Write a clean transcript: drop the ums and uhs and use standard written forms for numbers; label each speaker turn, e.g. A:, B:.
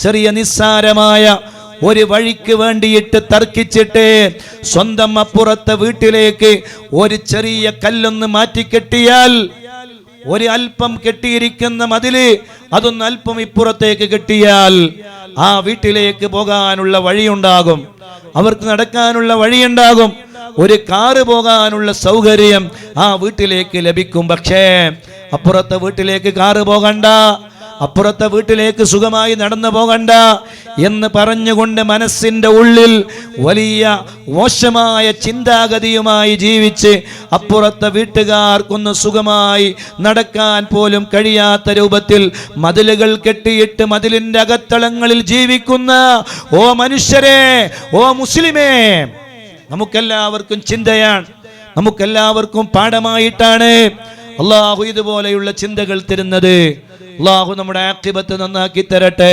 A: ചെറിയ നിസ്സാരമായ ഒരു വഴിക്ക് വേണ്ടിയിട്ട് തർക്കിച്ചിട്ട് സ്വന്തം അപ്പുറത്തെ വീട്ടിലേക്ക് ഒരു ചെറിയ കല്ലൊന്ന് മാറ്റിക്കെട്ടിയാൽ, ഒരു അല്പം കെട്ടിയിരിക്കുന്ന മതില് അതൊന്ന് അല്പം ഇപ്പുറത്തേക്ക് കെട്ടിയാൽ ആ വീട്ടിലേക്ക് പോകാനുള്ള വഴിയുണ്ടാകും, അവർക്ക് നടക്കാനുള്ള വഴിയുണ്ടാകും, ഒരു കാറ് പോകാനുള്ള സൗകര്യം ആ വീട്ടിലേക്ക് ലഭിക്കും. പക്ഷേ അപ്പുറത്തെ വീട്ടിലേക്ക് കാറ് പോകണ്ട, അപ്പുറത്തെ വീട്ടിലേക്ക് സുഖമായി നടന്നു പോകണ്ട എന്ന് പറഞ്ഞുകൊണ്ട് മനസ്സിന്റെ ഉള്ളിൽ വലിയ മോശമായ ചിന്താഗതിയുമായി ജീവിച്ച് അപ്പുറത്തെ വീട്ടുകാർക്കൊന്ന് സുഖമായി നടക്കാൻ പോലും കഴിയാത്ത രൂപത്തിൽ മതിലുകൾ കെട്ടിയിട്ട് മതിലിന്റെ അകത്തളങ്ങളിൽ ജീവിക്കുന്ന ഓ മനുഷ്യരെ, ഓ മുസ്ലിമേ, നമുക്കെല്ലാവർക്കും ചിന്തയാണ്, നമുക്കെല്ലാവർക്കും പാഠമായിട്ടാണ് അള്ളാഹു ഇതുപോലെയുള്ള ചിന്തകൾ തരുന്നത്. അള്ളാഹു നമ്മുടെ ആഖിബത്ത് നന്നാക്കി തരട്ടെ.